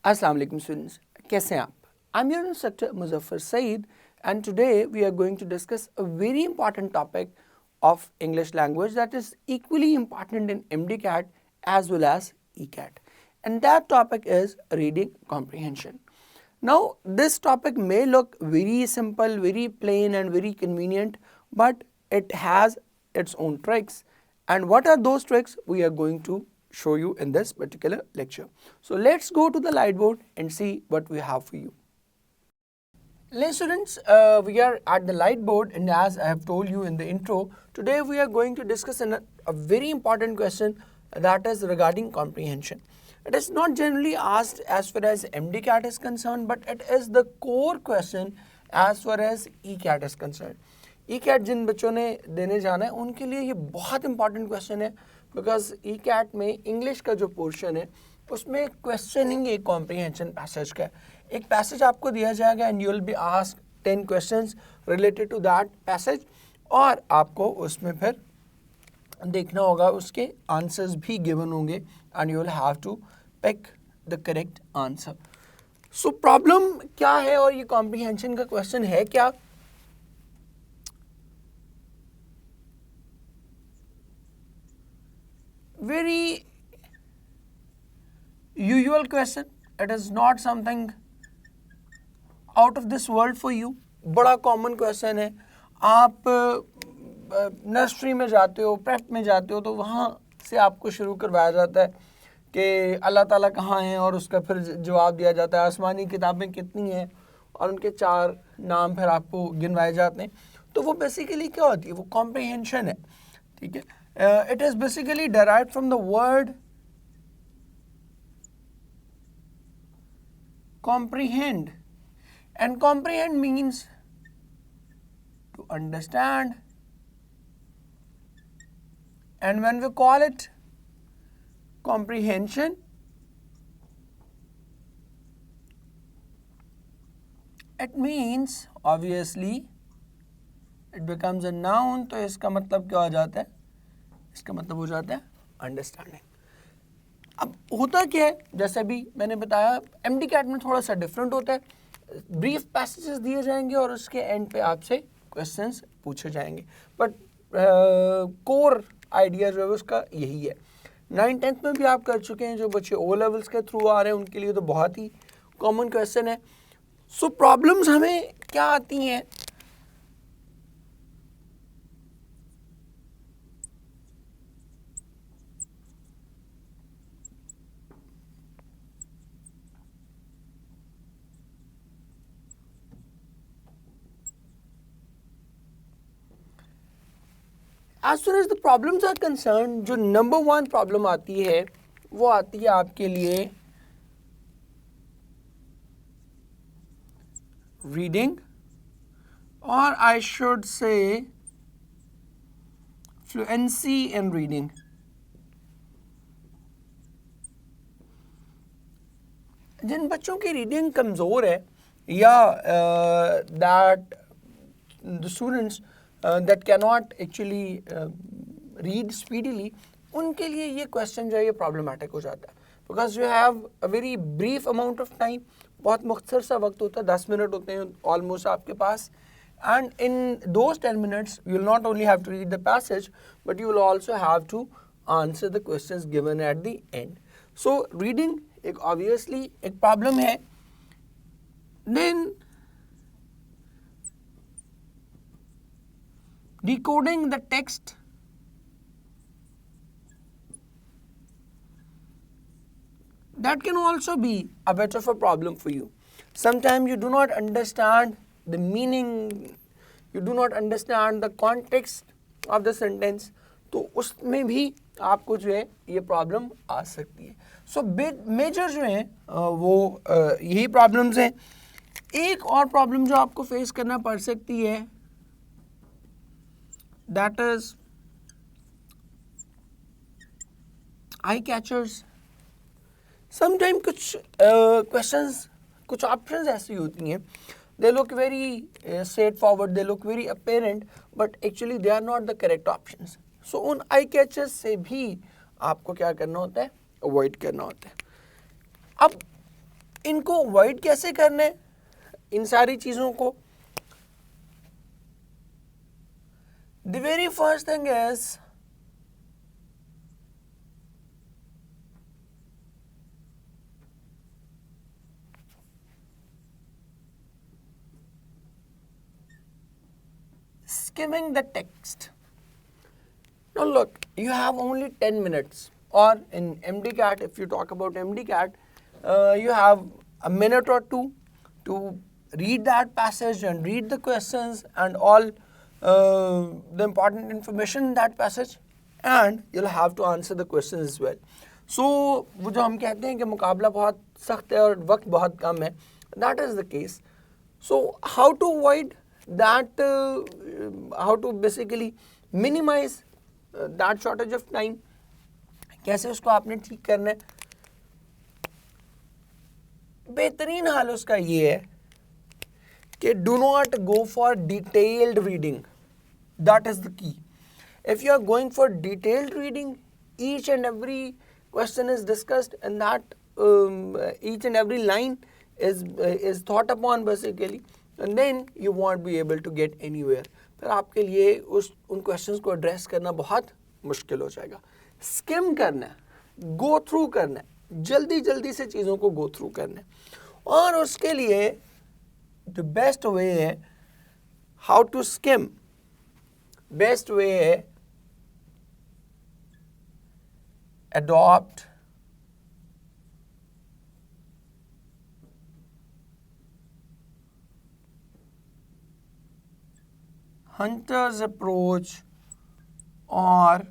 Assalamu alaikum students, कैसे हैं आप? I'm your instructor Muzaffar Saeed and today we are going to discuss a very important topic of English language that is equally important in MDCAT as well as ECAT, and that topic is reading comprehension. Now this topic may look very simple, very plain and very convenient, but it has its own tricks, and what are those tricks we are going to show you in this particular lecture. So let's go to the whiteboard and see what we have for you. Let's students, we are at the whiteboard, and as I have told you in the intro, today we are going to discuss a very important question that is regarding comprehension. It is not generally asked as far as MDCAT is concerned, but it is the core question as far as ECAT is concerned. ECAT जिन बच्चों ने देने जाना है उनके लिए ये बहुत important question है, बिकॉज ECAT में इंग्लिश का जो पोर्शन है उसमें क्वेश्चनिंग एक कॉम्प्रीहेंशन पैसेज का है. एक पैसेज आपको दिया जाएगा and you will be asked 10 questions related to that passage, और आपको उसमें फिर देखना होगा उसके आंसर्स भी गिवन होंगे and you will have to pick the correct answer. So problem क्या है और ये कॉम्प्रीहेंशन का क्वेश्चन है क्या? Very usual question. It is not something out of this world for you. बड़ा कॉमन क्वेश्चन है. आप नर्सरी में जाते हो, प्रेप में जाते हो, तो वहाँ से आपको शुरू करवाया जाता है कि अल्लाह ताला कहाँ हैं, और उसका फिर जवाब दिया जाता है आसमानी किताबें कितनी हैं, और उनके 4 नाम फिर आपको गिनवाए जाते हैं. तो वो बेसिकली क्या होती है? वो कॉम्प्रीहेंशन है. ठीक है. It is basically derived from the word comprehend, and comprehend means to understand, and when we call it comprehension, it means obviously it becomes a noun. तो इसका मतलब क्या हो जाता है? इसका मतलब हो जाता है अंडरस्टैंडिंग. अब होता क्या है, जैसे भी मैंने बताया MDCAT में थोड़ा सा डिफरेंट होता है. ब्रीफ पैसेजेस दिए जाएंगे और उसके एंड पे आपसे क्वेश्चंस पूछे जाएंगे, बट कोर आइडिया जो है उसका यही है. 9th-10th में भी आप कर चुके हैं. जो बच्चे O लेवल्स के थ्रू आ रहे हैं उनके लिए तो बहुत ही कॉमन क्वेश्चन है. सो प्रॉब्लम्स हमें क्या आती हैं? As far as the problems are concerned, जो नंबर 1 प्रॉब्लम आती है वो आती है आपके लिए रीडिंग, और I should say fluency in reading. जिन बच्चों की रीडिंग कमज़ोर है या that the students that cannot actually read speedily, उनके लिए ये क्वेश्चन जो है ये प्रॉब्लमेटिक हो जाता है, because you have a very brief amount of time. बहुत मुख्तसर सा वक्त होता है, 10 मिनट होते हैं ऑलमोस्ट आपके पास, and in those 10 minutes you will not only have to read the passage but you will also have to answer the questions given at the end. So reading एक ऑब्वियसली एक problem है. Then decoding the text, that can also be a bit of a problem for you. Sometimes you do not understand the meaning, you do not understand the context of the sentence, तो उसमें भी आपको जो है ये problem आ सकती है. So major जो है वो यही प्रॉब्लम्स हैं. एक और प्रॉब्लम जो आपको फेस करना पड़ सकती है, that is eye catchers. Sometimes कुछ questions, कुछ options ऐसी होती हैं, they look very straightforward, they look very apparent, but actually they are not the correct options. So उन eye catchers से भी आपको क्या करना होता है? अवॉइड करना होता है. अब इनको अवॉइड कैसे करना है इन सारी चीज़ों को? The very first thing is skimming the text. Now look, you have only 10 minutes, or in MDCAT, if you talk about MDCAT, you have a minute or two to read that passage and read the questions and all the important information in that passage, and you'll have to answer the questions as well. So वो जो हम कहते हैं कि मुकाबला बहुत सख्त है और वक्त बहुत कम है, that is the case. So how to avoid that, how to basically minimize that shortage of time, कैसे उसको आपने ठीक करना है? बेहतरीन हाल उसका ये है कि do not go for detailed reading. That is the key. If you are going for detailed reading, each and every question is discussed and that each and every line is thought upon basically, and then you won't be able to get anywhere. फिर आपके लिए उन questions को address करना बहुत मुश्किल हो जाएगा. स्किम करना है, गो थ्रू करना है, जल्दी जल्दी से चीज़ों को गो थ्रू करना है. और उसके लिए द बेस्ट वे है how to skim. Best way है adopt Hunter's approach or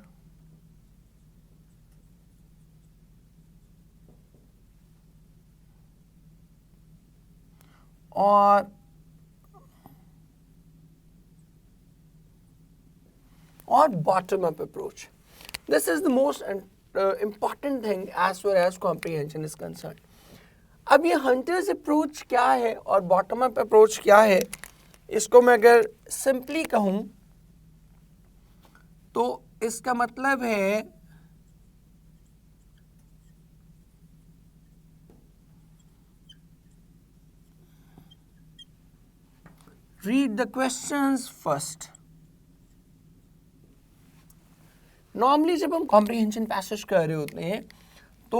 bottom up approach. This is the most important thing as far as comprehension is concerned. अब ये हंटर्स अप्रोच क्या है और बॉटम अप अप्रोच क्या है, इसको मैं अगर सिंपली कहूँ तो इसका मतलब है read the questions first. Normally जब हम कॉम्प्रिहेंशन पैसेज कर रहे होते हैं तो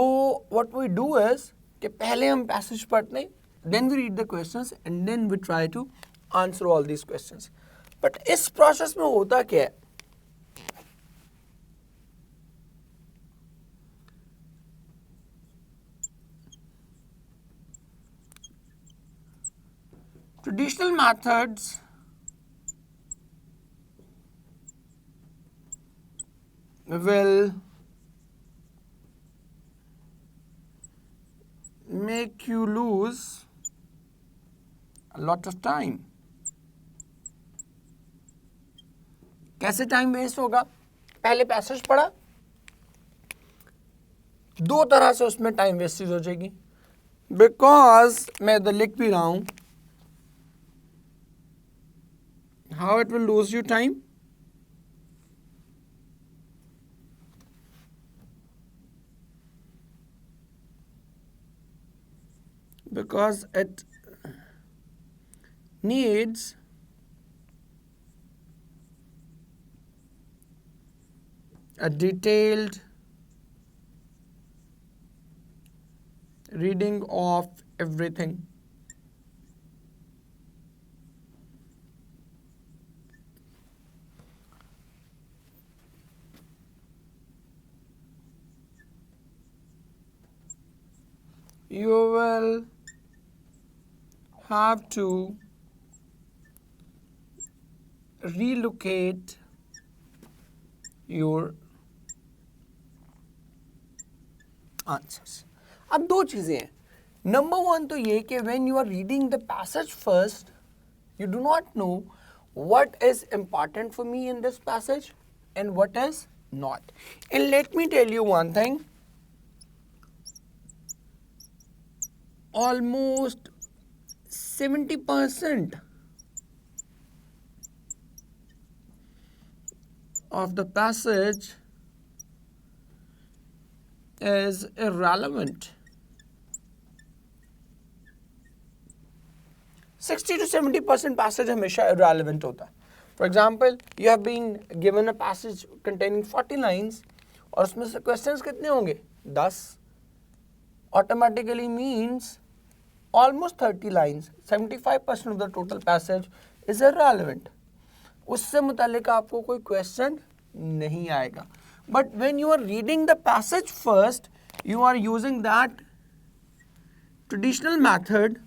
व्हाट वी डू इज कि पहले हम पैसेज पढ़ते हैं, then we read the questions and then we try to answer all these questions. But इस प्रोसेस में होता क्या है, traditional methods will make you lose a lot of time. कैसे टाइम वेस्ट होगा? पहले पैसेज पढ़ा, दो तरह से उसमें टाइम वेस्टेज हो जाएगी. बिकॉज मैं इधर लिख भी रहा हूं, how it will lose you time. Because it needs a detailed reading of everything. You will have to relocate your answers. अब दो चीज़ें हैं. नंबर वन तो ये कि when you are reading the passage first, you do not know what is important for me in this passage and what is not. And let me tell you one thing, almost 70% of the passage is irrelevant. 60 to 70% passage हमेशा irrelevant होता है. For example, you have been given a passage containing 40 lines और उसमें से questions कितने होंगे? 10. Automatically means almost 30 lines. 75% of the total passage is irrelevant. उससे मुतालिक आपको कोई question नहीं आएगा. But when you are reading the passage first, you are using that traditional method.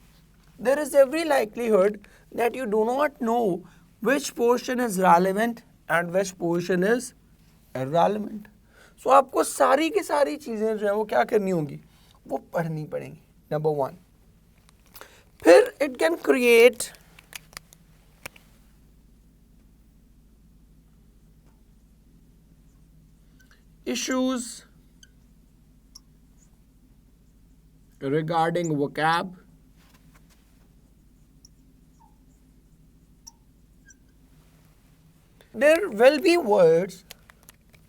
There is every likelihood that you do not know which portion is relevant and which portion is irrelevant. So आपको सारी की सारी चीज़ें जो है वो क्या करनी होंगी, वो पढ़नी पड़ेंगी. Number 1. फिर it can create issues regarding vocab, there will be words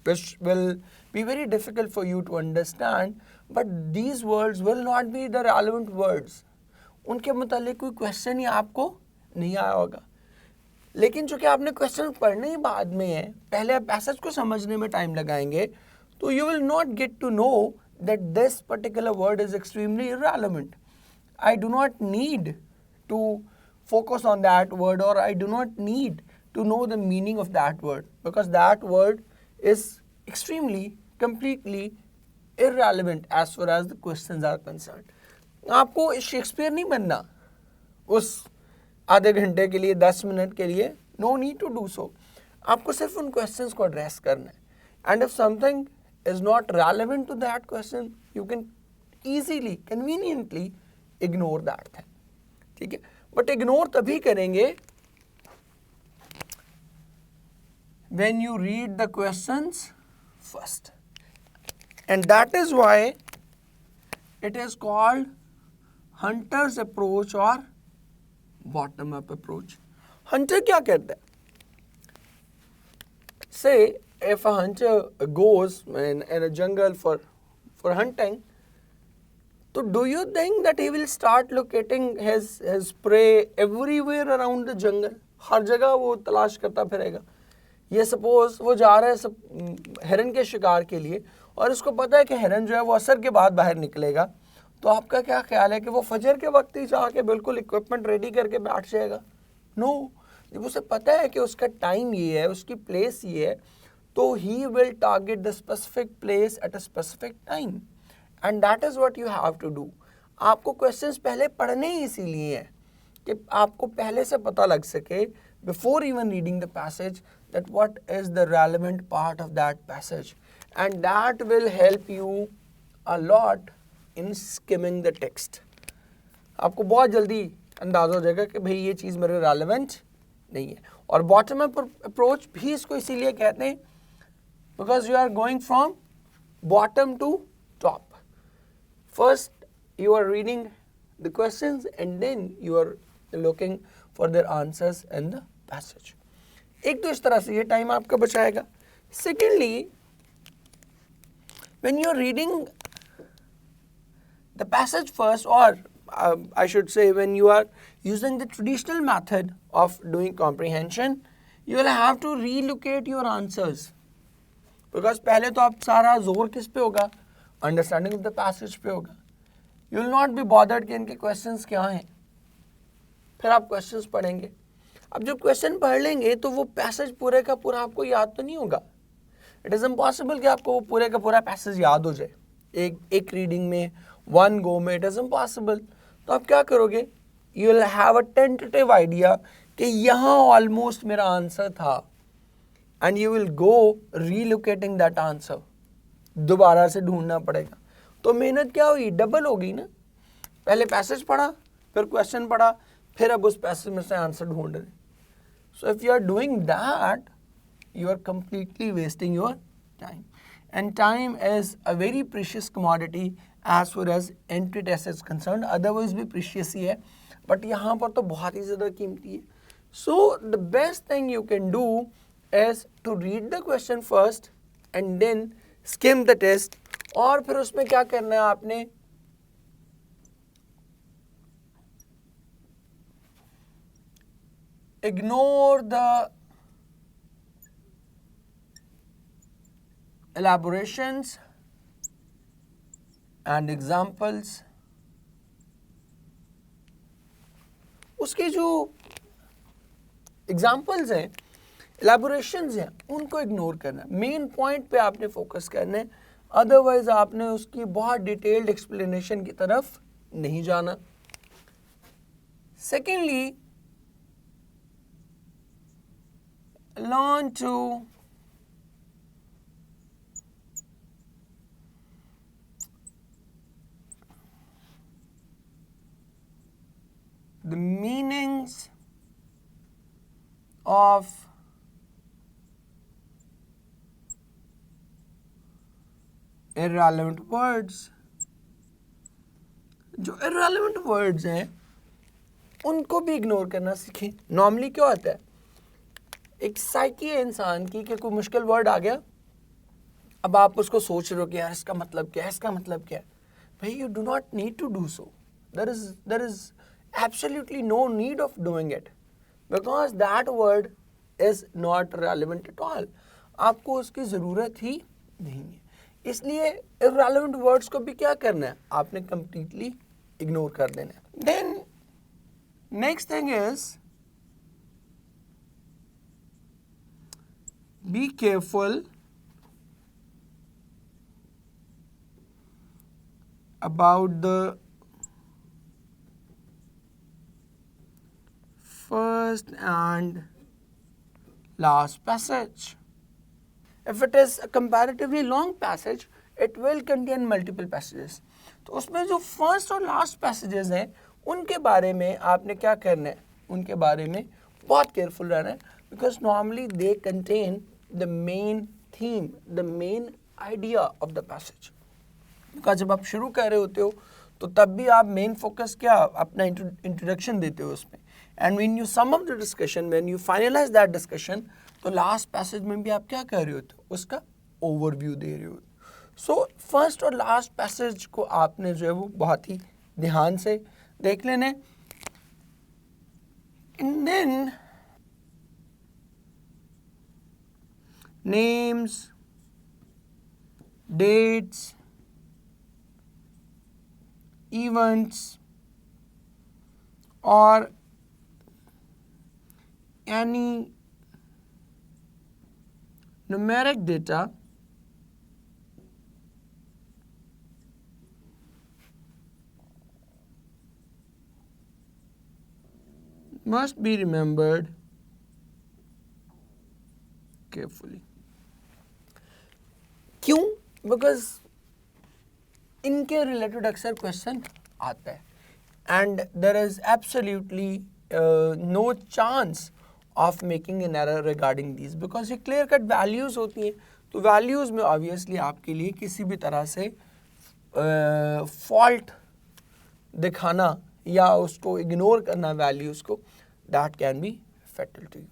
which will be very difficult for you to understand, but these words will not be the relevant words. उनके मुतालिक कोई क्वेश्चन ही आपको नहीं आया होगा, लेकिन चूंकि आपने क्वेश्चन पढ़ने ही बाद में है, पहले आप पैसेज को समझने में टाइम लगाएंगे, तो you will not get to know that this particular word is extremely irrelevant. I do not need to focus on that word, or I do not need to know the meaning of that word, because that word is extremely, completely irrelevant as far as the questions are concerned. आपको Shakespeare नहीं बनना उस आधे घंटे के लिए, 10 minute के लिए. No need to do so. आपको सिर्फ उन क्वेश्चंस को एड्रेस करना है. And if something is not relevant to that question, you can easily, conveniently ignore that thing. ठीक है, but ignore तभी करेंगे when you read the questions first, and that is why it is called hunter's approach or bottom up approach. Hunter क्या करता है? Say if a hunter goes in a jungle for hunting, so do you think that he will start locating his prey everywhere around the jungle? हर जगह वो तलाश करता फिरेगा. ये suppose वो जा रहा है सब हिरन के शिकार के लिए, और उसको पता है कि हिरन जो है वो असर के बाद बाहर निकलेगा, तो आपका क्या ख्याल है कि वो फजर के वक्त ही जाके बिल्कुल इक्विपमेंट रेडी करके बैठ जाएगा? नो. जब उसे पता है कि उसका टाइम ये है, उसकी प्लेस ये है, तो he will target the specific place at a specific time, and that is what you have to do. आपको questions पहले पढ़ने ही इसीलिए हैं कि आपको पहले से पता लग सके, before even reading the passage, that what is the relevant part of that passage, and that will help you a lot in skimming the text. आपको बहुत जल्दी अंदाज़ा हो जाएगा कि भाई ये चीज़ मेरे relevant नहीं है. और bottom up approach भी इसको इसीलिए कहते हैं because you are going from bottom to top. First you are reading the questions and then you are looking for their answers in the passage. एक तो इस तरह से ये टाइम आपका बचाएगा. Secondly, when you are reading the passage first, or I should say when you are using the traditional method of doing comprehension, you will have to relocate your answers. Because पहले तो आप सारा जोर किस पे होगा? Understanding of the passage पे होगा. You will not be bothered कि इनके questions क्या हैं. फिर आप questions पढ़ेंगे. अब जब question पढ़ लेंगे तो वो passage पूरे का पूरा आपको याद तो नहीं होगा. It is impossible कि आपको वो पूरे का पूरा passage याद हो जाए एक reading में, one go में. It is impossible. तो आप क्या करोगे? You will have a tentative idea कि यहाँ almost मेरा answer था, and you will go relocating that answer. दोबारा से ढूंढना पड़ेगा. तो मेहनत क्या हुई? डबल हो गई ना. पहले पैसेज पढ़ा, फिर क्वेश्चन पढ़ा, फिर अब उस पैसेज में से आंसर ढूंढ रहे. So if you are doing that, you are completely wasting your time. And time is a very precious commodity as far as entry test is concerned. Otherwise भी precious ही है, but यहाँ पर तो बहुत ही ज़्यादा कीमती है. So the best thing you can do is to read the question first and then skim the test. और फिर उसमें क्या करना है आपने? ignore the elaborations and examples. उसके जो एग्जाम्पल्स हैं, एलाबोरेशंस हैं, उनको इग्नोर करना है, मेन पॉइंट पे आपने फोकस करना है, अदरवाइज आपने उसकी बहुत डिटेल्ड एक्सप्लेनेशन की तरफ नहीं जाना. Secondly, learn to the meanings of irrelevant words. जो irrelevant words हैं उनको भी इग्नोर करना सीखें. नॉर्मली क्या होता है, एक साइकी है इंसान की कि कोई मुश्किल वर्ड आ गया, अब आप उसको सोच रहे हो कि यार इसका मतलब क्या है, इसका मतलब क्या है. भाई, you do not need to do so. there is absolutely no need of doing it because that word is not relevant at all. आपको उसकी ज़रूरत ही नहीं है. इसलिए irrelevant words को भी क्या करना है, आपने completely इग्नोर कर देना है. Then next thing is, be careful about the first and last passage. If it is a comparatively long passage, it will contain multiple passages. तो उसमें जो फर्स्ट और लास्ट पैसेजेस हैं उनके बारे में आपने क्या करना है, उनके बारे में बहुत केयरफुल रहना है, because normally they contain the main theme, the main idea of the passage. Because जब आप शुरू कर रहे होते हो तो तब भी आप मेन फोकस क्या अपना इंट्रोडक्शन देते हो उसमें, and when you sum up the discussion, when you finalise that discussion, तो लास्ट पैसेज में भी आप क्या कर रहे होते हो, उसका ओवरव्यू दे रहे हो. सो फर्स्ट और लास्ट पैसेज को आपने जो है वो बहुत ही ध्यान से देख लेना है. And then names, dates, events or any numeric data must be remembered carefully. क्यों? Because इनके रिलेटेड अक्सर क्वेश्चन आता है, and there is absolutely no chance of making an error regarding these, because ये क्लियर कट वैल्यूज़ होती हैं. तो values में ऑब्वियसली आपके लिए किसी भी तरह से फॉल्ट दिखाना या उसको इग्नोर करना वैल्यूज़ को, that can be fatal to you.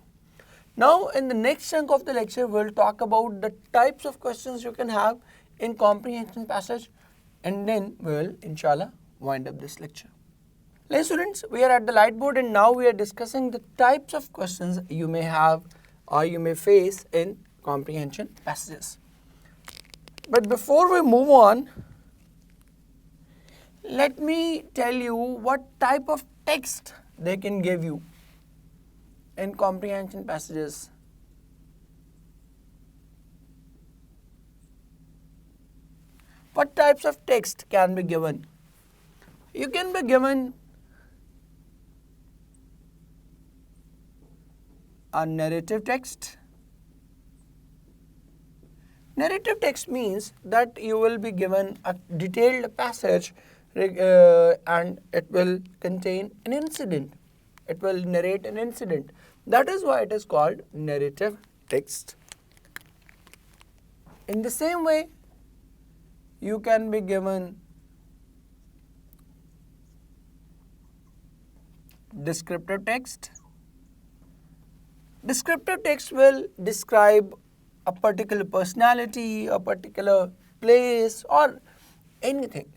Now in the next chunk of the lecture we'll talk about the types of questions you can have in comprehension passage, and then we will inshallah wind up this lecture. Hey students, we are at the light board and now we are discussing the types of questions you may have or you may face in comprehension passages. But before we move on, let me tell you what type of text they can give you in comprehension passages. What types of text can be given? You can be given a narrative text. Narrative text means that you will be given a detailed passage and it will contain an incident. It will narrate an incident. That is why it is called narrative text. In the same way, you can be given descriptive text. Descriptive text will describe a particular personality, a particular place or anything.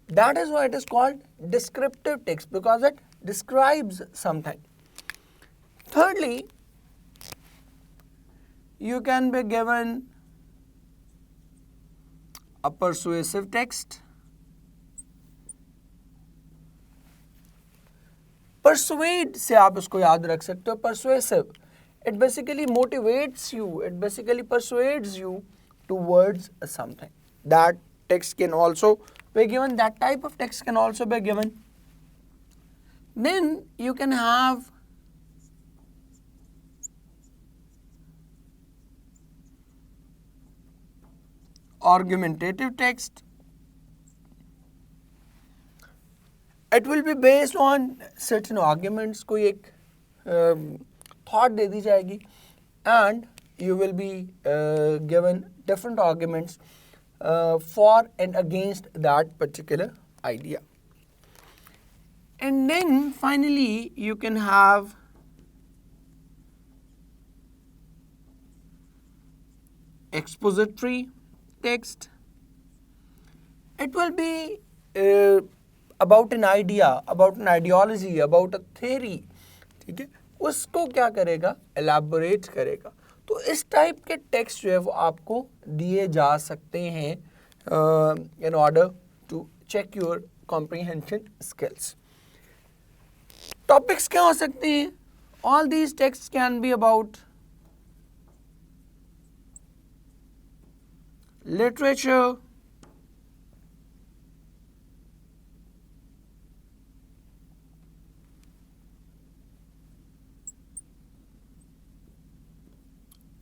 That is why it is called descriptive text, because it describes something. Thirdly, you can be given a persuasive text. Persuade से आप इसको याद रख सकते हो. Persuasive, it basically motivates you, it basically persuades you towards something. That text can also be given, that type of text can also be given. Then you can have argumentative text. It will be based on certain arguments. कोई एक thought दे दी जाएगी and you will be given different arguments for and against that particular idea. And then finally you can have expository text. It will be about an idea, about an ideology, about a theory. ठीक है, उसको क्या करेगा, elaborate करेगा. तो इस type के text जो है वो आपको दिए जा सकते हैं in order to check your comprehension skills. Topics क्या हो सकते हैं? All these texts can be about literature,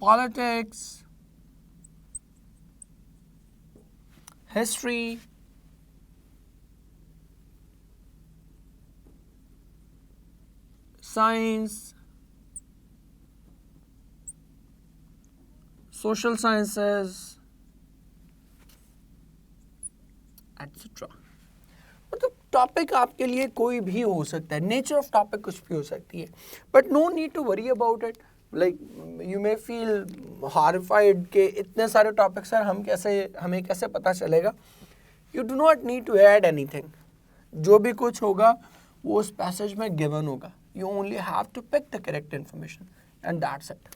politics, history, science, social sciences, etc. मतलब टॉपिक आपके लिए कोई भी हो सकता है, नेचर ऑफ टॉपिक कुछ भी हो सकती है, but no need to worry about it. Like you may feel horrified के इतने सारे टॉपिक्स हैं, हमें कैसे पता चलेगा. You do not need to add anything. जो भी कुछ होगा वो उस पैसेज में गिवन होगा. You only have to pick the correct information and that's it.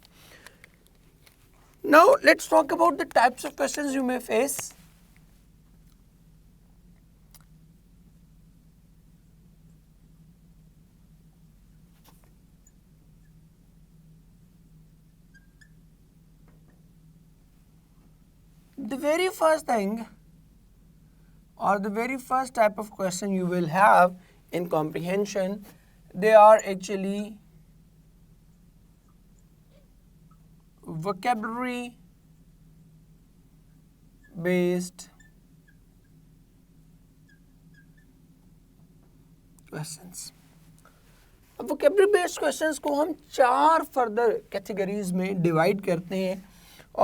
Now let's talk about the types of questions you may face. The very first thing or the very first type of question you will have in comprehension, they are actually vocabulary based questions. अब vocabulary based questions को हम 4 further categories में divide करते हैं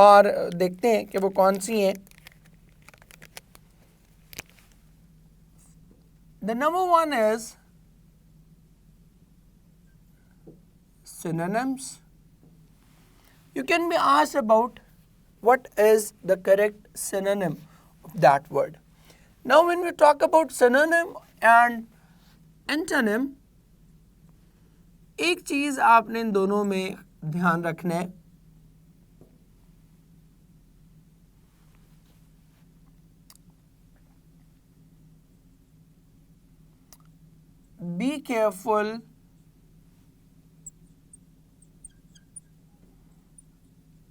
और देखते हैं कि वो कौन सी हैं. The number one is synonyms. You can be asked about what is the correct synonym of that word. Now when we talk about synonym and antonym, एक चीज़ आपने इन दोनों में ध्यान रखना है. Be careful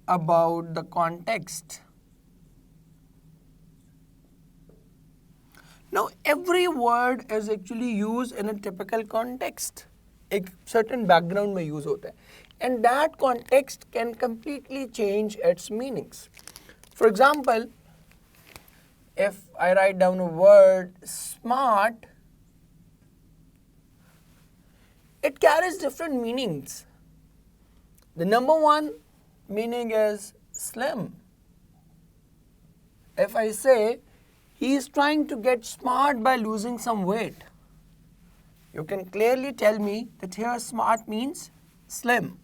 about the context. Now every word is actually used in a typical context. एक certain background में use होता है, and that context can completely change its meanings. For example, if I write down a word smart, it carries different meanings. The number one meaning is slim. If I say he is trying to get smart by losing some weight, you can clearly tell me that here smart means slim.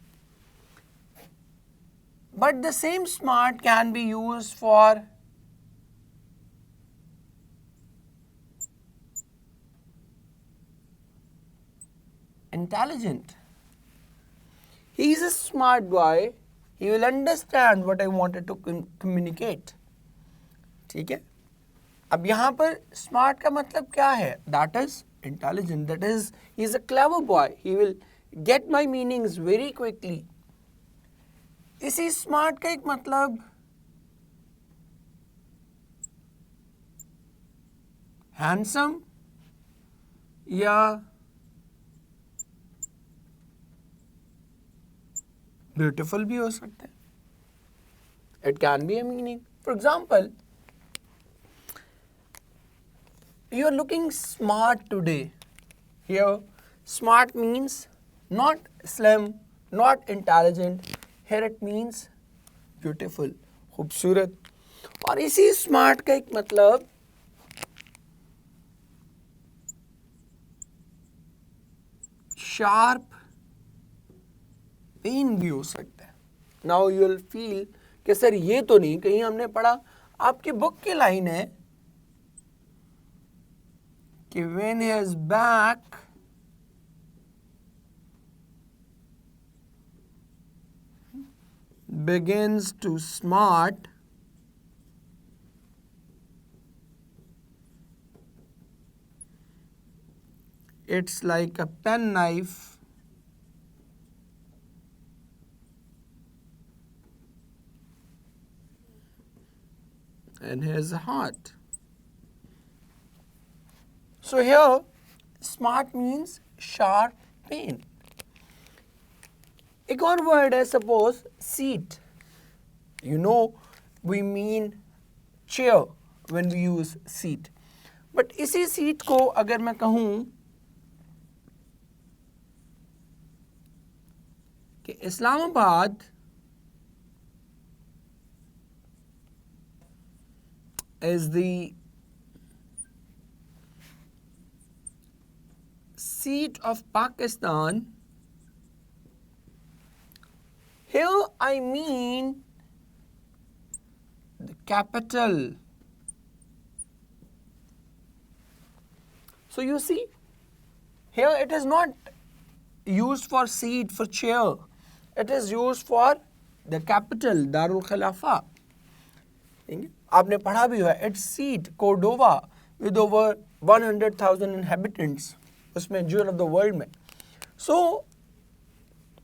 But the same smart can be used for intelligent. he is a smart boy, he will understand what I wanted to communicate. ठीक है. अब यहाँ पर smart का मतलब क्या है? That is intelligent, that is he is a clever boy, he will get my meanings very quickly. इसी smart का एक मतलब handsome या beautiful भी हो सकता है. It can be a meaning. For example, you are looking smart today. Here, smart means not slim, not intelligent. Here it means beautiful, खूबसूरत. और इसी smart का एक मतलब sharp पेन भी हो सकता है. नाउ यू विल फील कि सर ये तो नहीं, कहीं हमने पढ़ा. आपकी बुक की लाइन है कि when his back begins to smart, it's like a penknife in his heart. So here, smart means sharp pain. एक और word है, suppose seat. You know, we mean chair when we use seat. But इसी seat को अगर मैं कहूँ कि Islamabad is the seat of Pakistan, here I mean the capital. So you see, here it is not used for seat, for chair. It is used for the capital, Darul Khilafah. आपने पढ़ा भी हुआ है. Its seat, Cordova, with over 100,000 inhabitants. उसमें jewel of the world में. So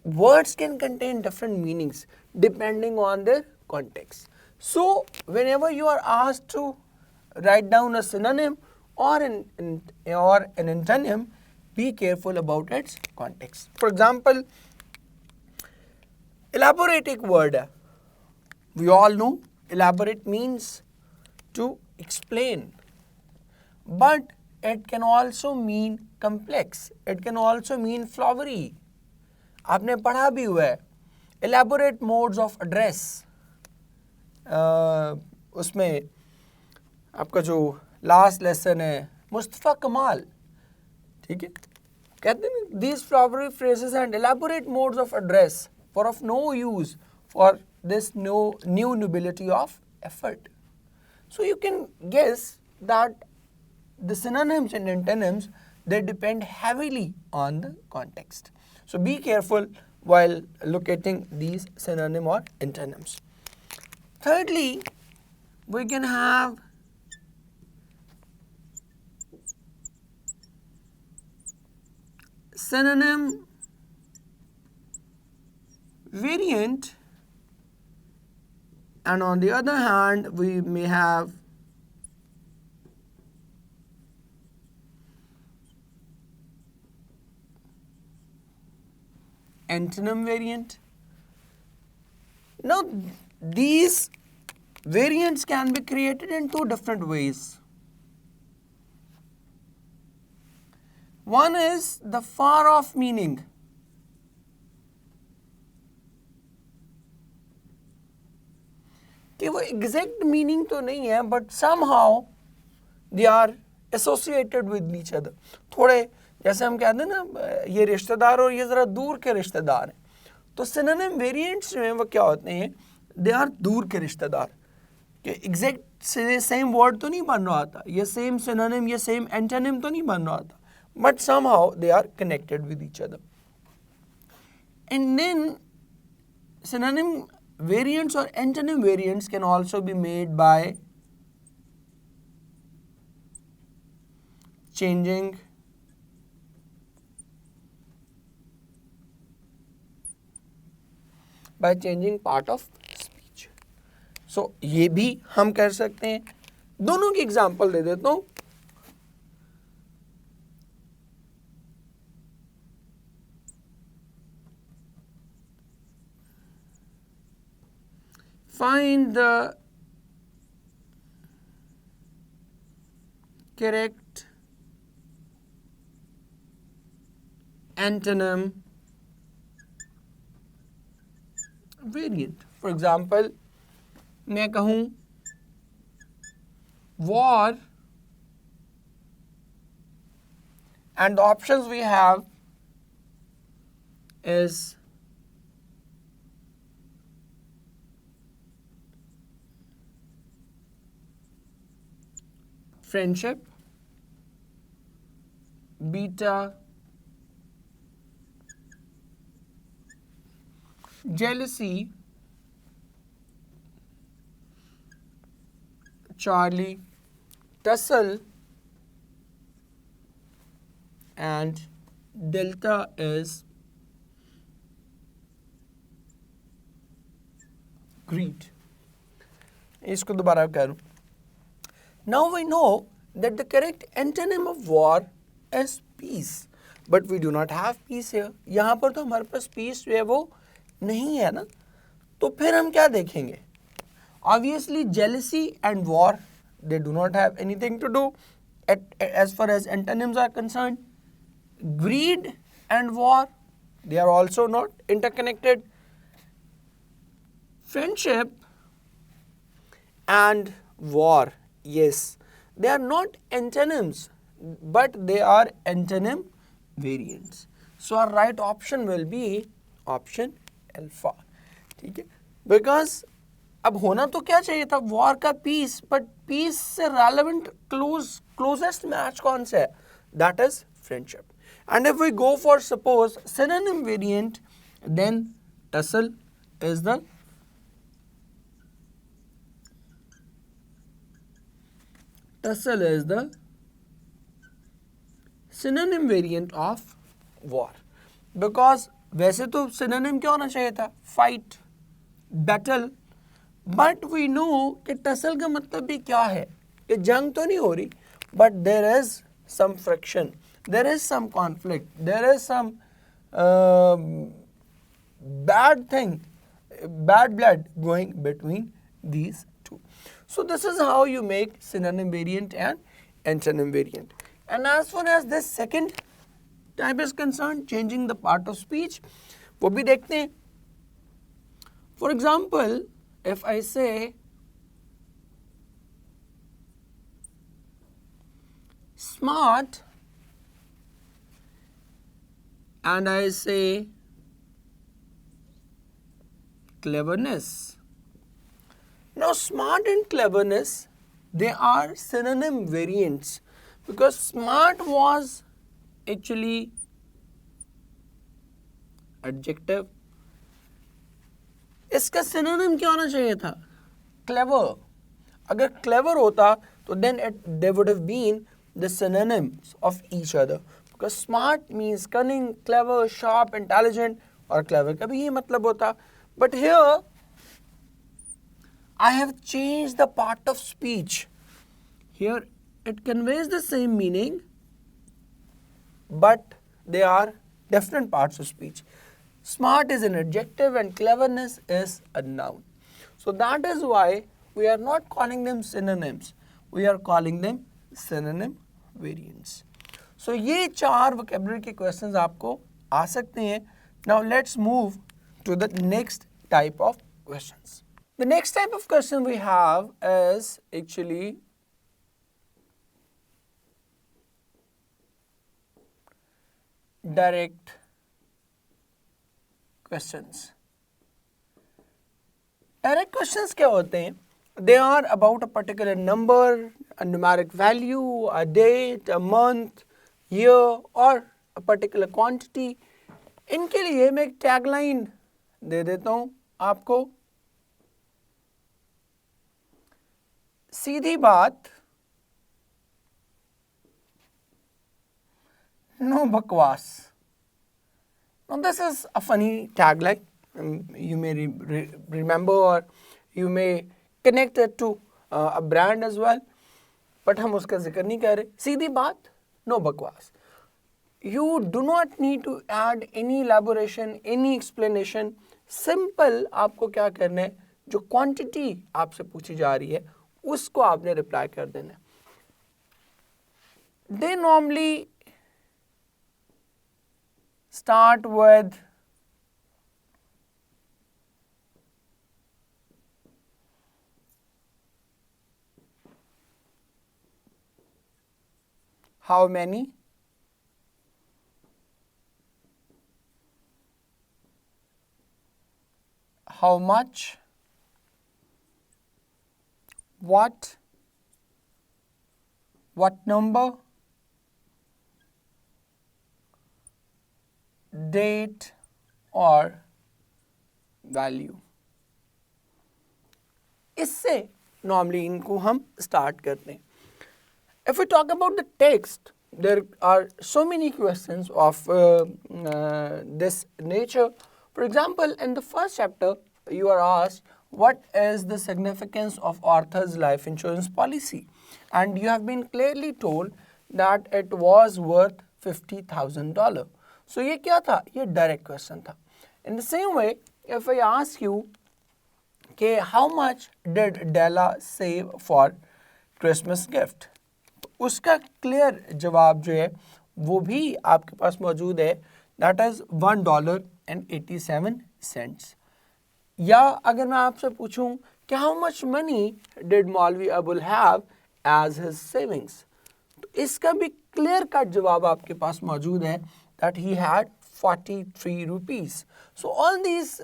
words can contain different meanings depending on their context. So whenever you are asked to write down a synonym or an antonym, be careful about its context. For example, elaborate एक word है. We all know elaborate means to explain, but it can also mean complex. It can also mean flowery. आपने पढ़ा भी हुआ है elaborate modes of address. उसमें आपका जो लास्ट लेसन है मुस्तफ़ा कमाल, ठीक है, कहते हैं these flowery phrases and elaborate modes of address were of no use for this new nobility of effort. So you can guess that the synonyms and antonyms, they depend heavily on the context. So be careful while locating these synonym or antonyms. Thirdly, we can have synonym variant, and on the other hand we may have antonym variant. Now these variants can be created in two different ways. One is the far off meaning. कि वो exact meaning तो नहीं है, but somehow they are associated with each other. थोड़े जैसे हम कहते हैं ना ये रिश्तेदार और ये ज़रा दूर के रिश्तेदार हैं, तो synonym variants जो हैं वो क्या होते हैं, they are दूर के रिश्तेदार, कि exact same word तो नहीं बन रहा था, ये same synonym ये same antonym तो नहीं बन रहा था, but somehow they are connected with each other. And then synonym variants or antonym variants can also be made by changing part of speech. So ये भी हम कर सकते हैं. दोनों की एग्जाम्पल दे देता हूँ. Find the correct antonym variant. For example, मैं कहूँ war, and the options we have is friendship, beta, jealousy, Charlie, tussle, and delta is greed. इसको दोबारा करूँ. Now we know that the correct antonym of war is peace, but we do not have peace here. यहाँ पर तो हमारे पास peace जो है वो नहीं है ना, तो फिर हम क्या देखेंगे? Obviously, jealousy and war, they do not have anything to do as far as antonyms are concerned. Greed and war, they are also not interconnected. Friendship and war, yes, they are not antonyms, but they are antonym variants. So our right option will be option alpha. ठीक है? Because अब होना तो क्या चाहिए था? War का peace, but peace से रेलेवेंट क्लोजेस्ट मैच कौन सा है? That is friendship. And if we go for suppose synonym variant, then tussle is the synonym variant of war. Because वैसे तो synonym क्या होना चाहिए था? Fight, battle. But we know कि टसल का मतलब भी क्या है कि जंग तो नहीं हो रही, but there is some friction, there is some conflict, there is some bad thing, bad blood going between these two. So this is how you make synonym variant and antonym variant. And as far as this second type is concerned, changing the part of speech, वो भी देखते हैं. For example, if I say smart and I say cleverness. Now smart and cleverness, they are synonym variants, because smart was actually adjective. इसका synonym क्या होना चाहिए था? Clever. अगर clever होता तो then they would have been the synonyms of each other, because smart means cunning, clever, sharp, intelligent, और clever का भी ये मतलब होता. But here I have changed the part of speech. Here it conveys the same meaning, but they are different parts of speech. Smart is an adjective and cleverness is a noun. So that is why we are not calling them synonyms. We are calling them synonym variants. So ये चार vocabulary के questions आपको आ सकते हैं. Now let's move to the next type of questions. The next type of question we have is actually direct questions. Direct questions क्या होते हैं? They are about a particular number, a numeric value, a date, a month, year, or a particular quantity. इनके लिए मैं एक tagline दे देता हूं आपको, सीधी बात, नो बकवास. Now this is a funny tagline. You may remember or you may connect it to a brand as well. But हम उसका जिक्र नहीं कर रहे. सीधी बात, no बकवास. You do not need to add any elaboration, any explanation. Simple आपको क्या करना है, जो quantity आपसे पूछी जा रही है उसको आपने reply कर देना है. They normally start with how many, how much, what number, date or value. इससे normally इनको हम start करते हैं. If we talk about the text, there are so many questions of this nature. For example, in the first chapter, you are asked what is the significance of author's life insurance policy, and you have been clearly told that it was worth $50,000. So ये क्या था? ये direct question था. In the same way, if I ask you, okay, how much did Della save for Christmas gift? उसका clear जवाब जो है वो भी आपके पास मौजूद है, दैट इज $1.87. या अगर मैं आपसे पूछूं कि how much money did Maulvi Abul have as his savings, तो इसका भी क्लियर कट जवाब आपके पास मौजूद है, that he had 43 rupees. So all these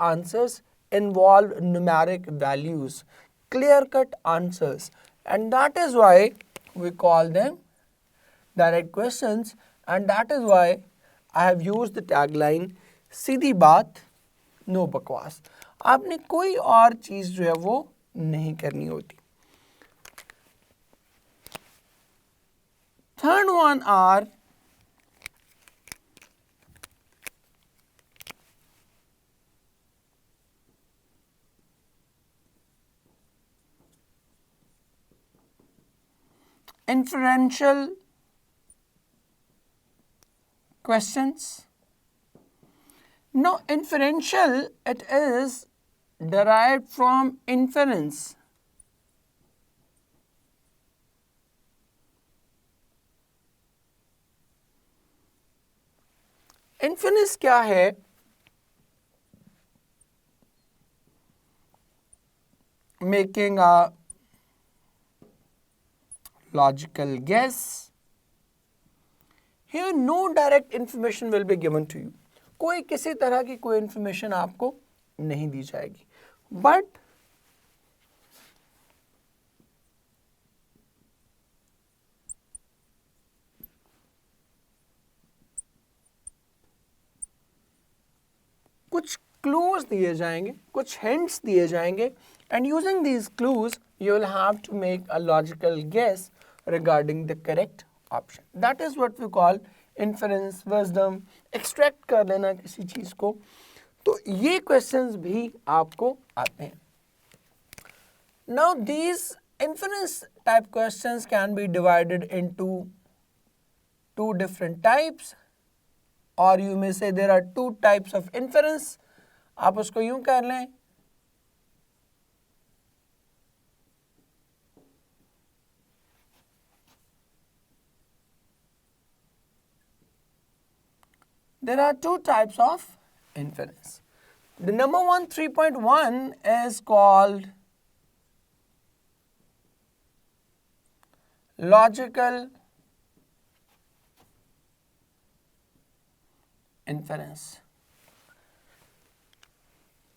answers involve numeric values, clear cut answers, and that is why we call them direct questions, and that is why I have used the tagline सीधी बात no बकवास. आपने कोई और चीज जो है वो नहीं करनी होती. Third one are inferential questions. Now, inferential, it is derived from inference. Inference क्या है? Making a logical guess. Here no direct information will be given to you. कोई किसी तरह की कोई information आपको नहीं दी जाएगी. But कुछ clues दिए जाएंगे, कुछ hints दिए जाएंगे, and using these clues you will have to make a logical guess regarding the correct option. That is what we call inference, wisdom, extract कर लेना किसी चीज को. तो ये questions भी आपको आते हैं. Now these inference type questions can be divided into two different types, or you may say there are two types of inference. आप उसको यूं कर लें, there are two types of inference. The number one, 3.1, is called logical inference.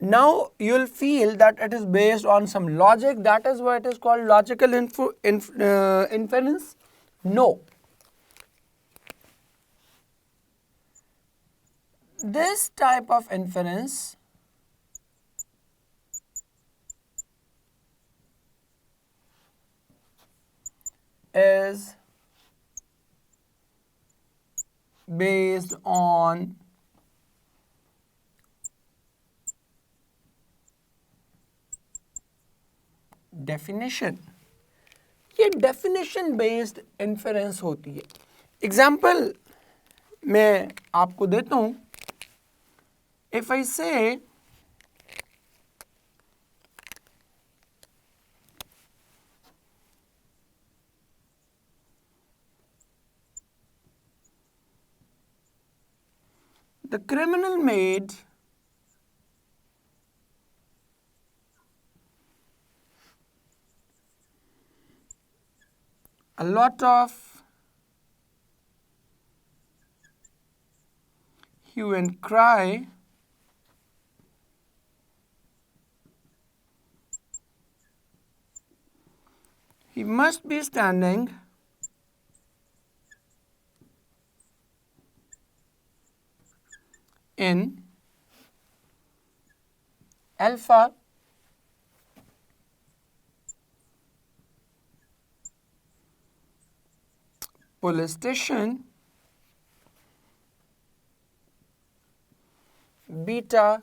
Now you will feel that it is based on some logic. That is why it is called logical inference. No. This type of inference is based on definition. ये definition based inference होती है. Example मैं आपको देता हूँ. If I say the criminal made a lot of hue and cry he must be standing in alpha police station, beta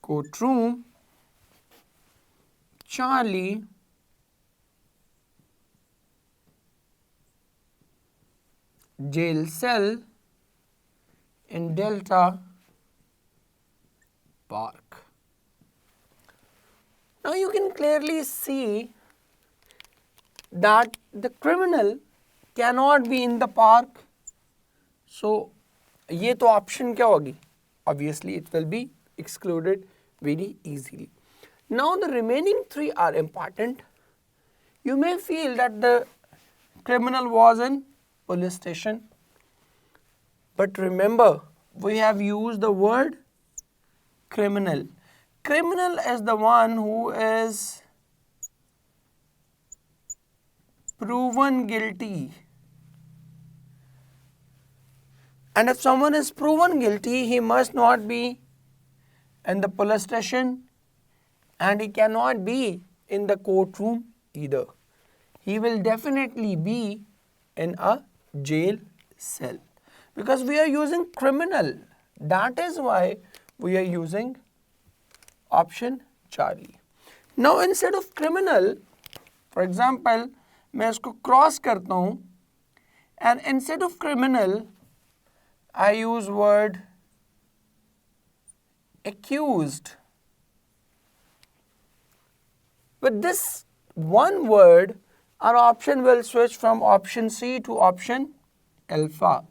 courtroom, Charlie jail cell in Delta Park. Now you can clearly see that the criminal cannot be in the park. So ये तो option क्या होगी? Obviously it will be excluded very easily. Now the remaining three are important. You may feel that the criminal was in police station, but remember we have used the word criminal. Criminal is the one who is proven guilty. And if someone is proven guilty, he must not be in the police station and he cannot be in the courtroom either. He will definitely be in a jail cell because we are using criminal. That is why we are using option Charlie. Now instead of criminal, for example, मैं इसको cross करता हूँ and instead of criminal, I use word accused. With this one word, our option will switch from option C to option alpha.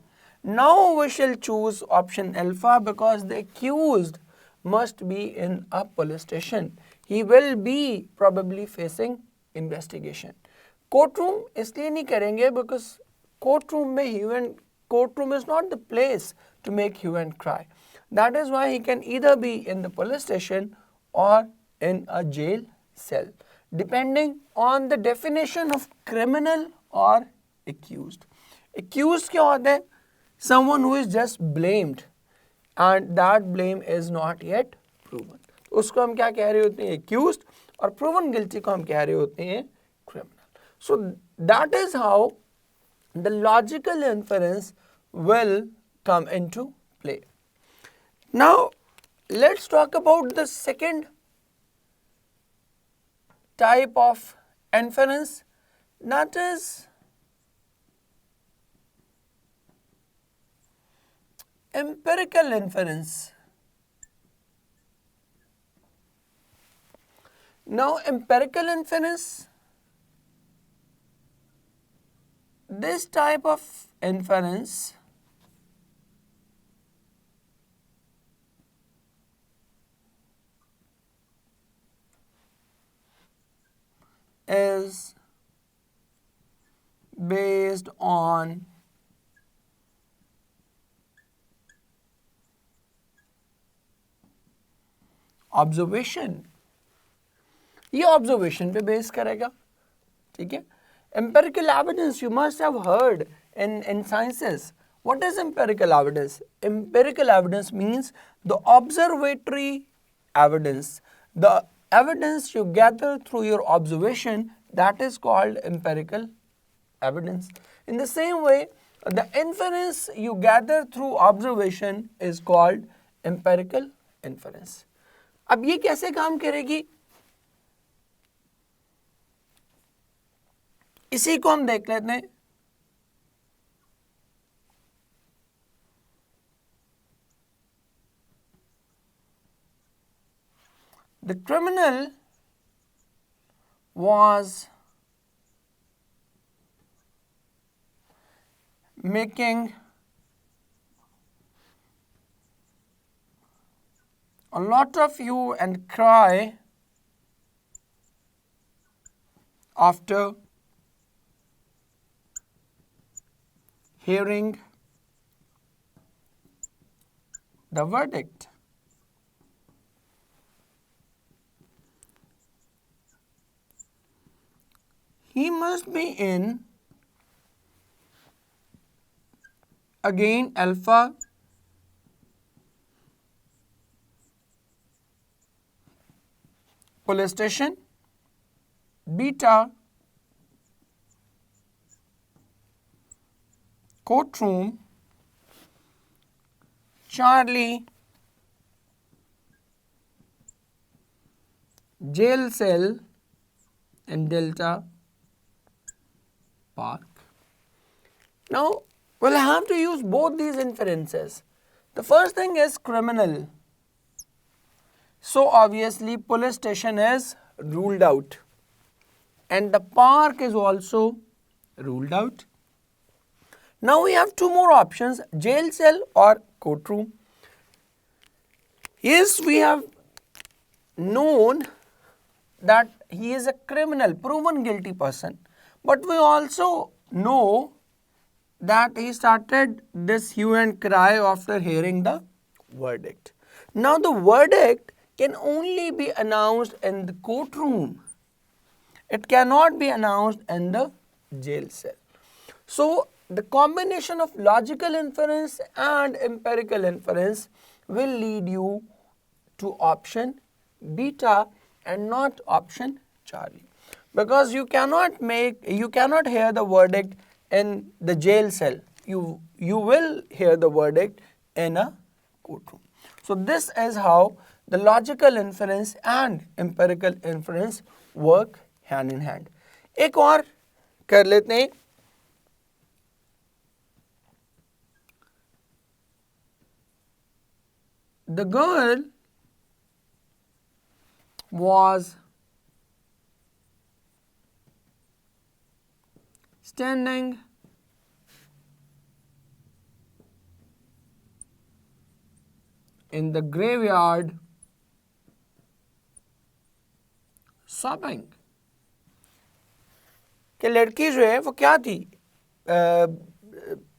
Now we shall choose option alpha because the accused must be in a police station. He will be probably facing investigation. Courtroom इसलिए नहीं करेंगे because courtroom में hue and courtroom is not the place to make hue and cry. That is why he can either be in the police station or in a jail cell, depending on the definition of criminal or accused. Accused क्या होता है? Someone who is just blamed and that blame is not yet proven. उसको हम क्या कह रहे होते हैं? Accused. और proven guilty को हम कह रहे होते हैं criminal. So that is how the logical inference will come into play. Now let's talk about the second type of inference, that is empirical inference. Now empirical inference, this type of inference is based on observation. ये observation पे base करेगा, ठीक है? Empirical evidence, you must have heard in sciences. What is empirical evidence? Empirical evidence means the observatory evidence. The evidence you gather through your observation, that is called empirical evidence. In the same way, the inference you gather through observation is called empirical inference. अब ये कैसे काम करेगी, इसी को हम देख लेते हैं. The criminal was making a lot of hue and cry after hearing the verdict. He must be in, again, alpha police station, beta courtroom, Charlie jail cell, and delta park. Now we'll have to use both these inferences. The first thing is criminal. So obviously police station is ruled out and the park is also ruled out. Now we have two more options, jail cell or courtroom. Yes, we have known that he is a criminal, proven guilty person, but we also know that he started this hue and cry after hearing the verdict. Now the verdict can only be announced in the courtroom. It cannot be announced in the jail cell. So the combination of logical inference and empirical inference will lead you to option beta and not option Charlie, because you cannot hear the verdict in the jail cell. You will hear the verdict in a courtroom. So this is how the logical inference and empirical inference work hand in hand. एक और कर लेते हैं. The girl was standing in the graveyard sobbing. कि लड़की जो है वो क्या थी,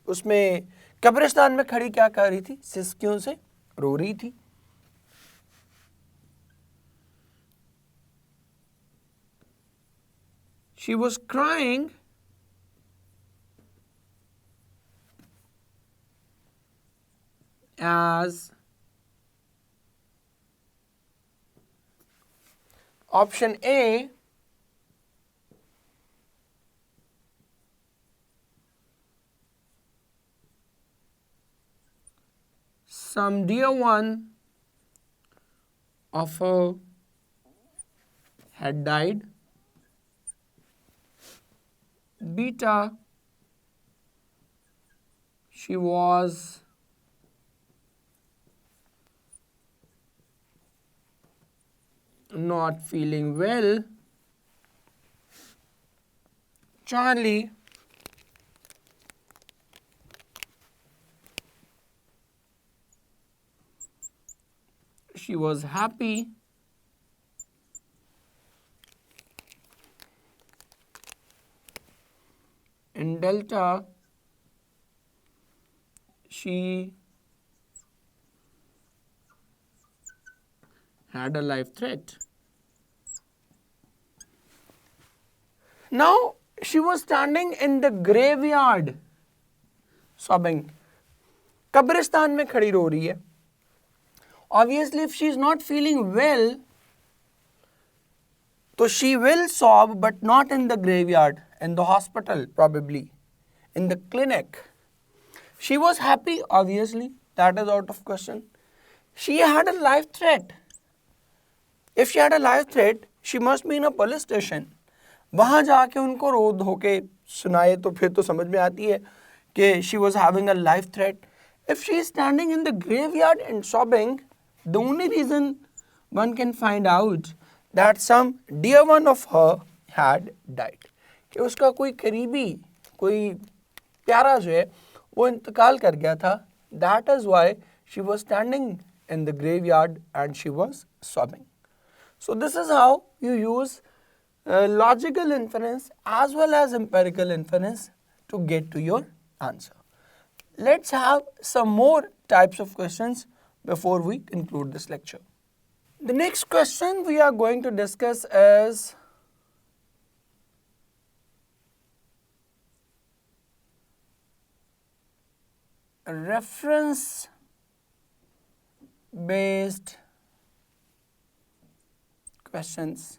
उसमें कब्रिस्तान में खड़ी क्या कर रही थी, सिसकियों से रो रही थी. She was crying as option A, some dear one of her had died. Beta, she was not feeling well. Charlie, she was happy. In delta, she had a life threat. Now she was standing in the graveyard. sobbing. कब्रिस्तान में खड़ी रो रही है. Obviously, if she is not feeling well, so she will sob, but not in the graveyard, in the hospital probably, in the clinic. She was happy, obviously, that is out of question. She had a life threat. If she had a life threat, she must be in a police station. वहाँ जाके उनको रो धो के सुनाए तो फिर तो समझ में आती है कि she was having a life threat. If she is standing in the graveyard and sobbing, the only reason one can find out that some dear one of her had died. कि उसका कोई करीबी, कोई प्यारा जो है वो इंतकाल कर गया था. That is why she was standing in the graveyard and she was sobbing. So this is how you use logical inference as well as empirical inference to get to your answer. Let's have some more types of questions before we conclude this lecture. The next question we are going to discuss is reference based questions.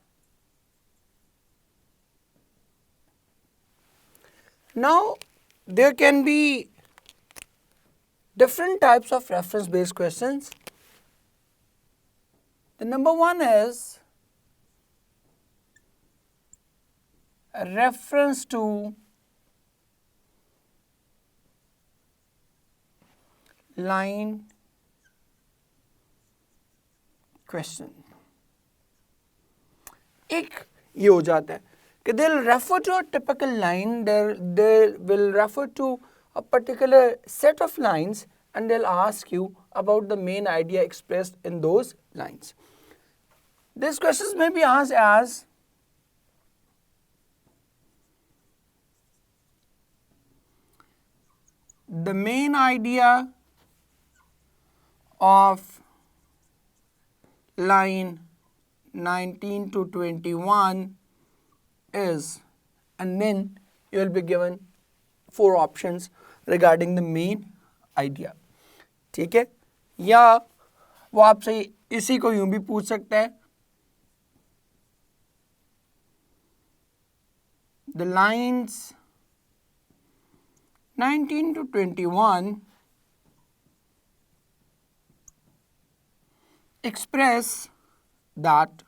Now there can be different types of reference based questions. The number one is a reference to line question. एक ये हो जाता है कि they'll refer to a typical line, they will refer to a particular set of lines and they'll ask you about the main idea expressed in those lines. These questions may be asked as the main idea of line 19 to 21 is, and then you will be given 4 options regarding the main idea. ठीक है, या वो आपसे इसी को यूं भी पूछ सकता है, the lines 19 to 21 express that.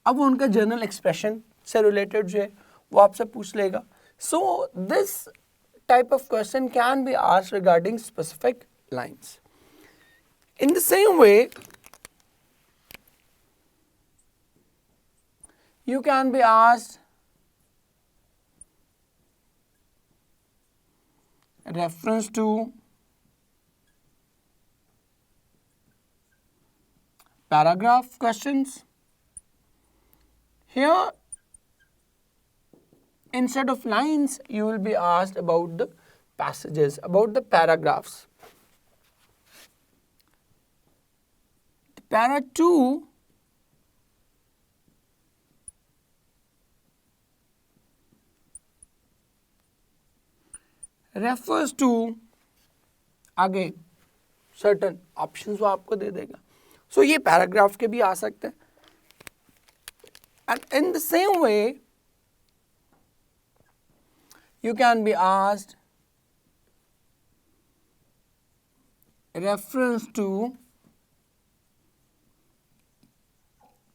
अब वो उनका जनरल एक्सप्रेशन से रिलेटेड जो है वो आपसे पूछ लेगा. So this type of question can be asked regarding specific lines. In the same way, you can be asked reference to paragraph questions. Here, instead of lines, you will be asked about the passages, about the paragraphs. Para 2 refers to, आगे certain options वो आपको दे देगा. So ये paragraph के भी आ सकते हैं. And in the same way, you can be asked reference to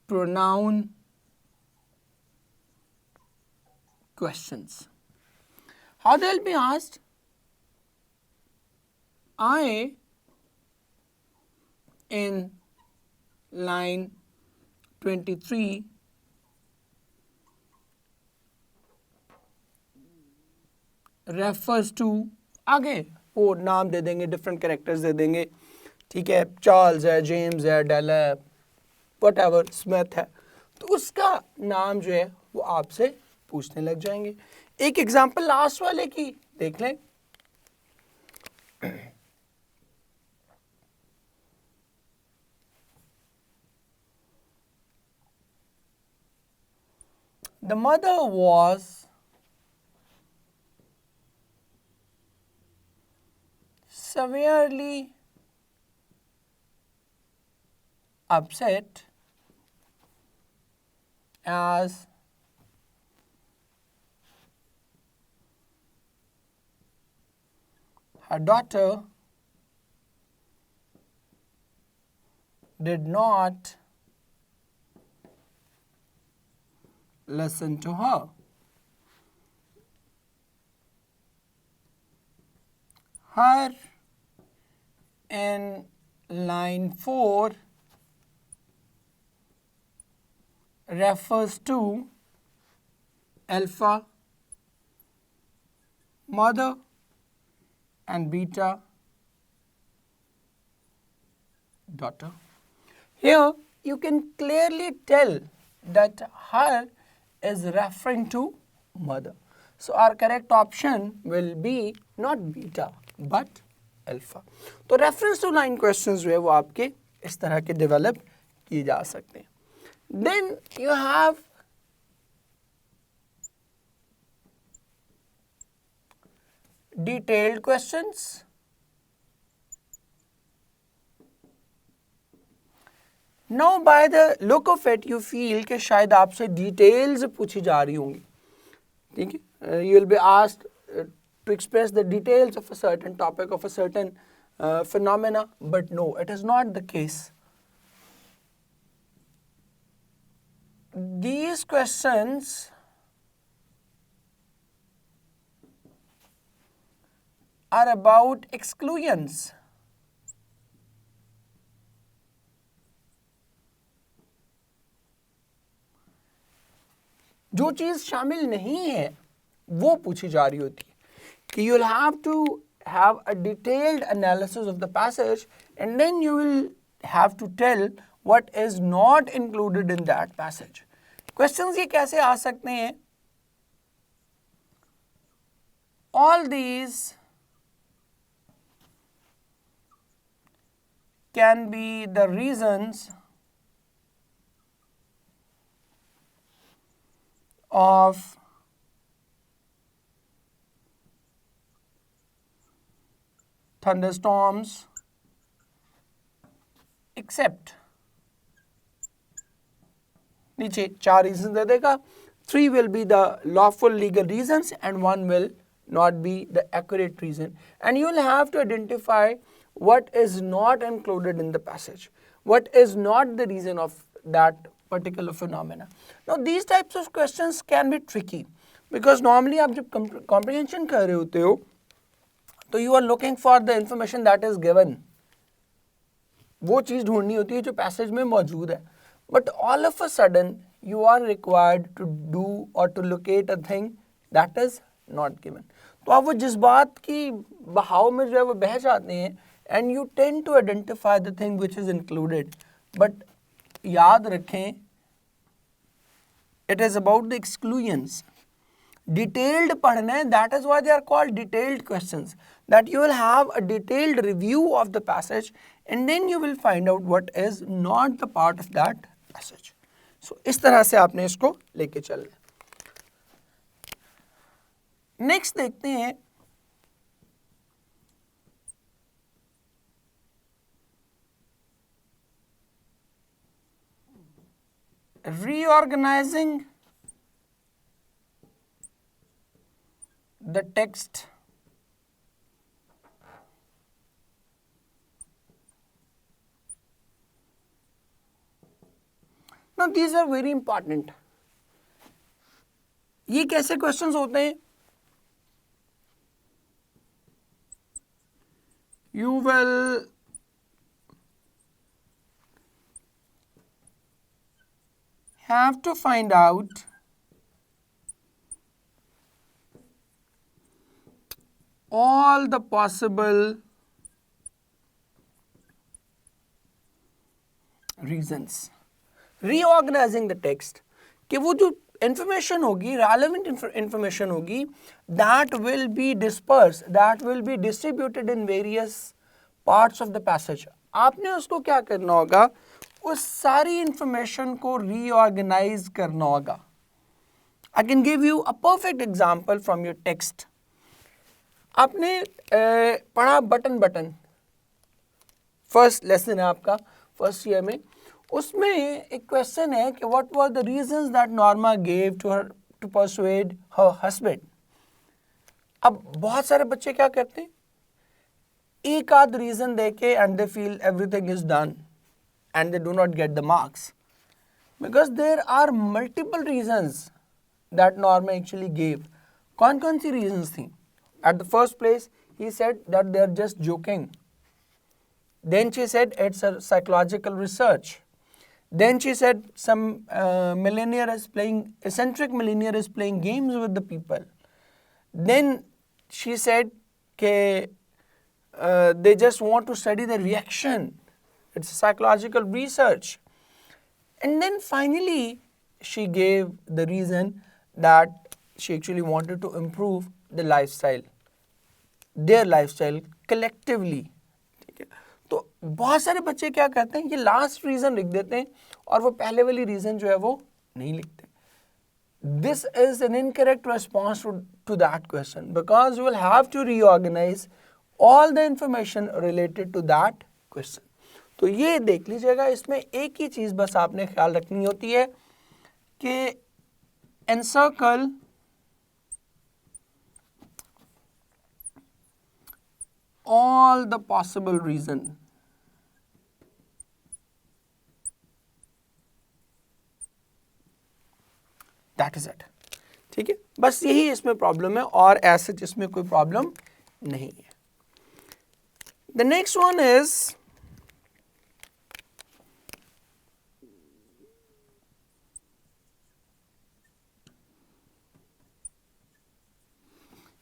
pronoun questions. How they will be asked? I in line 23 refers to, आगे वो नाम दे देंगे, डिफरेंट कैरेक्टर्स दे देंगे. ठीक है, चार्ल्स है, जेम्स है, डेल है, व्हाटएवर, स्मिथ है, तो उसका नाम जो है वो आपसे पूछने लग जाएंगे. एक एग्जांपल लास्ट वाले की देख लें. The mother was severely upset as her daughter did not listen to her. Her in line 4 refers to alpha, mother, and beta, daughter. Here you can clearly tell that her is referring to mother. So our correct option will be not beta but alpha. तो reference to line questions जो है वो आपके इस तरह के develop किए जा सकते हैं. Then you have detailed questions. Now by the look of it you feel कि शायद आपसे details पूछी जा रही होंगी, ठीक है? You will be asked to express the details of a certain topic, of a certain phenomena, but no, it is not the case. These questions are about exclusions. जो चीज़ शामिल नहीं है वो पूछी जा रही होती है कि you will have to have a detailed analysis of the passage and then you will have to tell what is not included in that passage. Questions ये कैसे आ सकते हैं? All these can be the reasons of thunderstorms except नीचे 4 reasons दे देगा, 3 will be the lawful legal reasons and 1 will not be the accurate reason, and you will have to identify what is not included in the passage, what is not the reason of that particular phenomena. Now these types of questions can be tricky because normally आप जब comprehension कर रहे होते हो तो you are looking for the information that is given, वो चीज़ ढूंढनी होती है जो passage में मौजूद है, but all of a sudden you are required to do or to locate a thing that is not given. तो आप वो जिस बात की बहाव में जो है वो बह जाते हैं and you tend to identify the thing which is included, but याद रखें it is about the exclusions. Detailed पढ़ना है, that is why they are called detailed questions, that you will have a detailed review of the passage and then you will find out what is not the part of that passage. So इस तरह से आपने इसको लेके चलना. Next देखते हैं reorganizing the text now these are very important. ये कैसे questions होते हैं? You will have to find out all the possible reasons. Reorganizing the text कि वो जो information होगी, relevant information होगी, that will be dispersed, that will be distributed in various parts of the passage. आपने उसको क्या करना होगा? उस सारी information को reorganize करना होगा. I can give you a perfect example from your text. आपने पढ़ा बटन फर्स्ट लेसन है आपका फर्स्ट ईयर में, उसमें एक क्वेश्चन है कि what were the reasons that Norma gave to her to persuade her husband. अब बहुत सारे बच्चे क्या करते हैं, एक आध रीजन देके and they feel everything is done and they do not get the marks because there are multiple reasons that Norma actually gave. कौन कौन सी रीजंस थी? At the first place he said that they are just joking, then she said it's a psychological research, then she said some millionaire is playing, eccentric millionaire is playing games with the people, then she said they just want to study the reaction, it's a psychological research, and then finally she gave the reason that she actually wanted to improve the lifestyle, their lifestyle collectively। तो बहुत सारे बच्चे क्या करते हैं, ये last reason लिख देते हैं और वो पहले वाली रीजन जो है वो नहीं लिखते। This is an incorrect response to that question because you will have to reorganise all the information related to that question. तो ये देख लीजिएगा, इसमें एक ही चीज बस आपने ख्याल रखनी होती है कि encircle all the possible reason, that is it। ठीक है, बस यही इसमें प्रॉब्लम है और ऐसे इसमें कोई प्रॉब्लम नहीं है। The next one is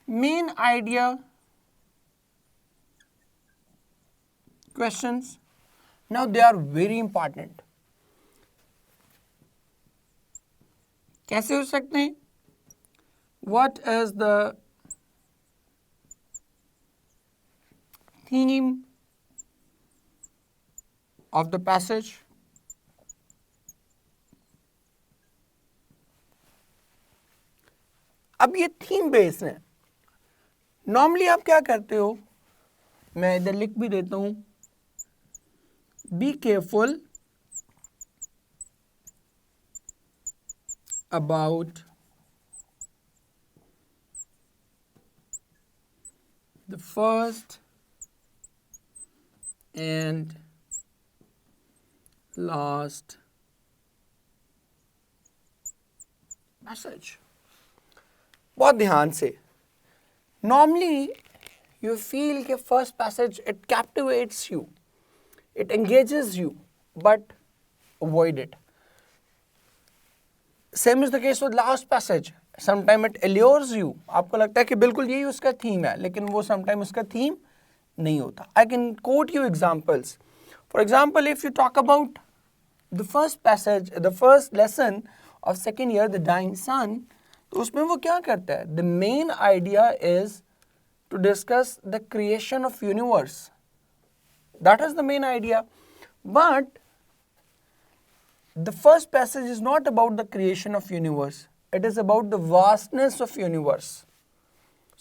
main idea questions। Now they are very important। कैसे हो सकते हैं? What is the theme of the passage? अब ये थीम बेस्ड है। नॉर्मली आप क्या करते हो, मैं इधर लिख भी देता हूं, be careful about the first and last passage। बहुत ध्यान से। Normally you feel कि first passage it captivates you, it engages you, but avoid it। Same is the case with last passage। Sometime it allures you, आपको लगता है कि बिल्कुल यही उसका थीम है, लेकिन वो sometime उसका थीम नहीं होता। I can quote you examples। For example, if you talk about the first passage, the first lesson of second year, the dying sun, तो उसमें वो क्या करता है? The main idea is to discuss the creation of universe। That is the main idea, but the first passage is not about the creation of universe, it is about the vastness of universe।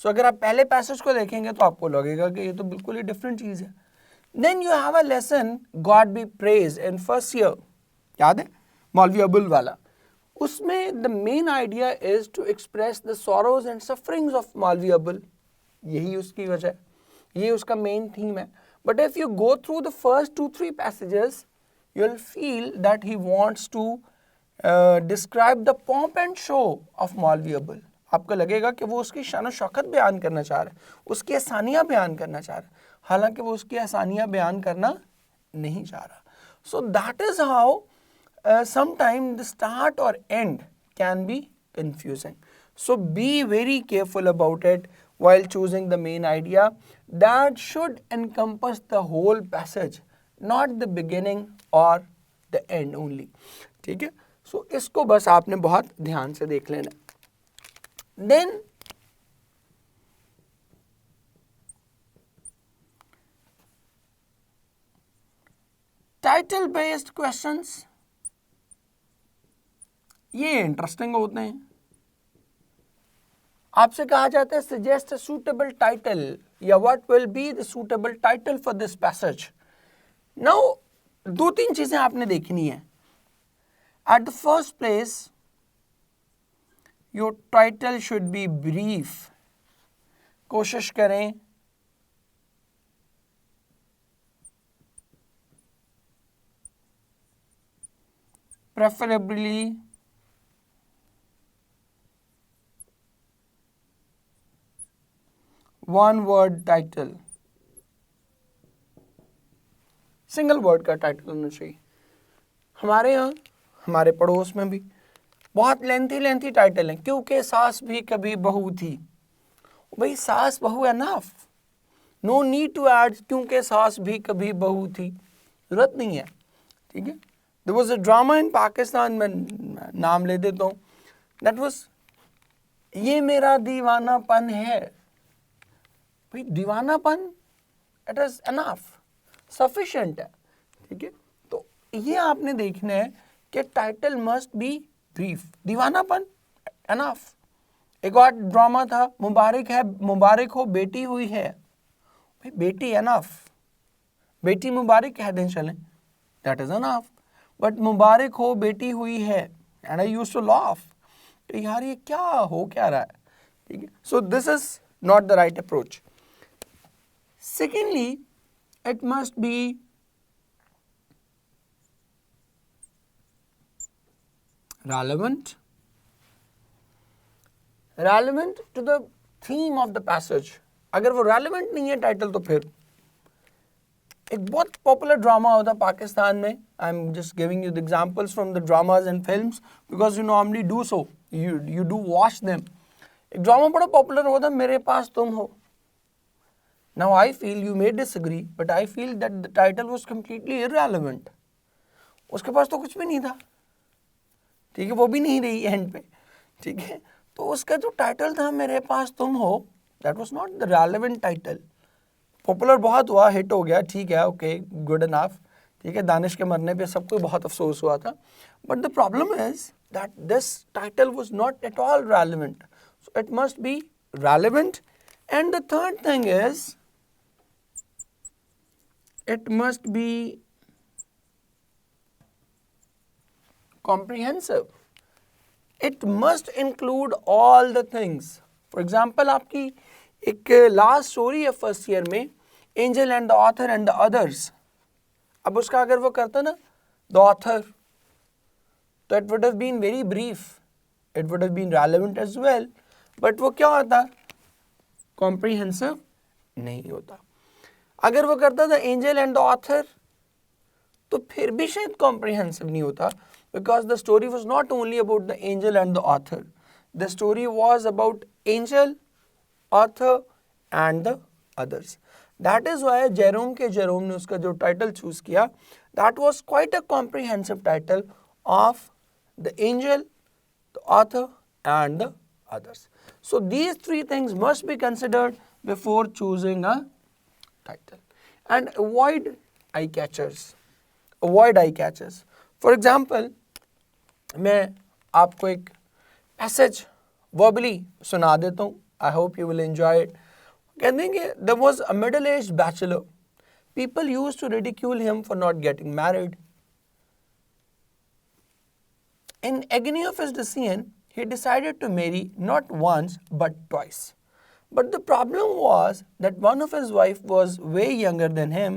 So अगर आप पहले passage को देखेंगे तो आपको लगेगा कि ये तो बिल्कुल ही different चीज़ है। Then you have a lesson God be praised in first year, याद है मौलवी अबुल वाला, उसमें the main idea is to express the sorrows and sufferings of मौलवी अबुल, यही उसकी वजह है, ये उसका main theme है। But if you go through the first 2-3 passages, you'll feel that he wants to describe the pomp and show of मौलवी अबुल। आपको लगेगा कि वो उसकी शान शौकत बयान करना चाह रहा है, उसकी आसानियाँ बयान करना चाह रहा है, हालांकि वो उसकी आसानियाँ बयान करना नहीं चाह रहा। So that is how sometimes the start or end can be confusing। So be very careful about it while choosing the main idea that should encompass the whole passage, not the beginning or the end only। ठीक है, so इसको बस आपने बहुत ध्यान से देख लेना। Then title based questions, ये इंटरेस्टिंग होते हैं। आपसे कहा जाता है सजेस्ट अ सूटेबल टाइटल या what will be the suitable title for this passage. Now, 2-3 चीजें आपने देखनी है. At the first place, your title should be brief. कोशिश करें preferably one word title, single word का टाइटल होना चाहिए. हमारे यहाँ, हमारे पड़ोस में भी बहुत लेंथी टाइटल हैं. क्योंकि सास भी कभी बहू थी. भाई सास बहू enough, no need to add क्योंकि सास भी कभी बहू थी, जरूरत नहीं है. ठीक है. There was a drama in Pakistan, में नाम ले देता हूँ, दैट वाज ये मेरा दीवानापन है. भाई दीवानापन इट इज एनफ, सफिशिएंट है. ठीक है. तो ये आपने देखना है कि टाइटल मस्ट बी ब्रीफ. दीवानापन एनफ. एक और ड्रामा था, मुबारक हो बेटी हुई है. भाई बेटी एनफ, बेटी मुबारक कह दें चलें, दैट इज एनफ. बट मुबारक हो बेटी हुई है, and I used to laugh, यार ये क्या हो क्या रहा है. ठीक है. So this is not the right approach. Secondly, it must be relevant to the theme of the passage. अगर वो relevant नहीं है टाइटल तो फिर एक बहुत पॉपुलर ड्रामा होता है पाकिस्तान में. I am just giving you the examples from the dramas and films because you normally do so, you do watch them. एक ड्रामा बड़ा पॉपुलर होता है, मेरे पास तुम हो. Now I feel, you may disagree, but I feel that the title was completely irrelevant. उसके पास तो कुछ भी नहीं था. ठीक है. वो भी नहीं रही एंड पे. ठीक है. तो उसका जो टाइटल था मेरे पास तुम हो, that was not the relevant title. Popular बहुत हुआ, हिट हो गया, ठीक है, ओके, गुड इनफ. ठीक है. दानिश के मरने पे सबको बहुत अफसोस हुआ था. But the problem is that this title was not at all relevant. So it must be relevant. And the third thing is, it must be comprehensive. It must include all the things. For example, आपकी एक last story है first year में, angel and the author and the others. अब उसका अगर वो करता ना द ऑथर, तो it would have been very brief, it would have been relevant as well, but वो क्या होता, कॉम्प्रिहेंसिव नहीं होता. अगर वो करता था एंजल एंड द ऑथर, तो फिर भी शायद कॉम्प्रिहेंसिव नहीं होता, because the story was not only about the angel and the author, the story was about angel, author and the others. That is why Jerome ने उसका जो टाइटल चूज किया, that was quite a comprehensive title of the angel, the author and the others. So these three things must be considered before choosing a title. And avoid eye catchers. For example, मैं आपको एक passage verbally सुना देता हूँ. I hope you will enjoy it. कहते हैं कि there was a middle-aged bachelor. People used to ridicule him for not getting married. In agony of his decision, he decided to marry not once but twice. But the problem was that one of his wife was way younger than him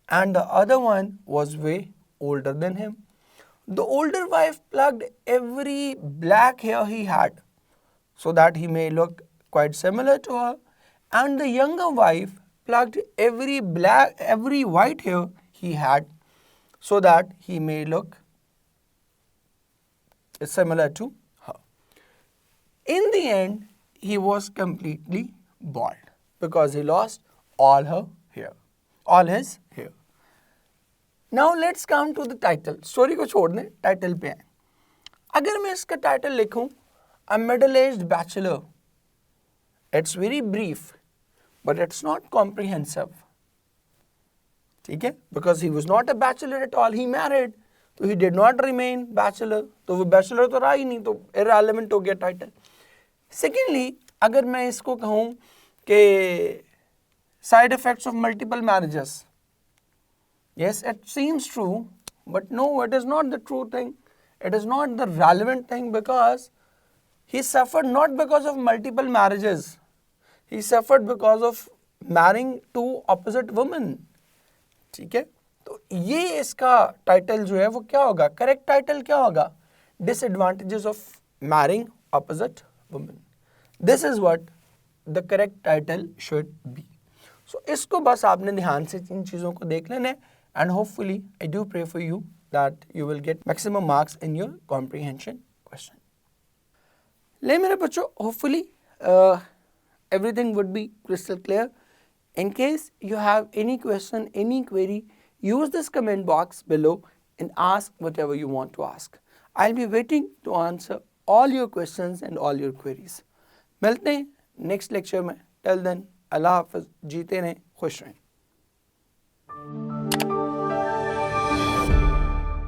and the other one was way older than him. The older wife plucked every black hair he had so that he may look quite similar to her, and the younger wife plucked every white hair he had so that he may look similar to her. In the end, he was completely bald because he lost all his hair. Now let's come to the title. Story को छोड़ दें, title पे आए. अगर मैं इसका title लिखूं, A middle-aged bachelor, it's very brief, but it's not comprehensive. ठीक है? Because he was not a bachelor at all, he married, so he did not remain bachelor. तो वो bachelor तो रहा ही नहीं, तो irrelevant हो गया टाइटल. Secondly, अगर मैं इसको कहूँ कि Side effects of multiple marriages. Yes, it seems true, but no, it is not the true thing. It is not the relevant thing because he suffered not because of multiple marriages. He suffered because of marrying two opposite women. ठीक है, तो ये इसका title जो है वो क्या होगा, करेक्ट टाइटल क्या होगा, disadvantages of marrying opposite women. This is what the correct title should be. So इसको बस आपने ध्यान से इन चीज़ों को देख लेना है, and hopefully I do pray for you that you will get maximum marks in your comprehension question. ले मेरे बच्चों, hopefully everything would be crystal clear. In case you have any question, any query, use this comment box below and ask whatever you want to ask. I'll be waiting to answer all your questions and all your queries. मिलते हैं next lecture में. Till then अल्लाह हाफ़िज़. जीते रहें, खुश रहें.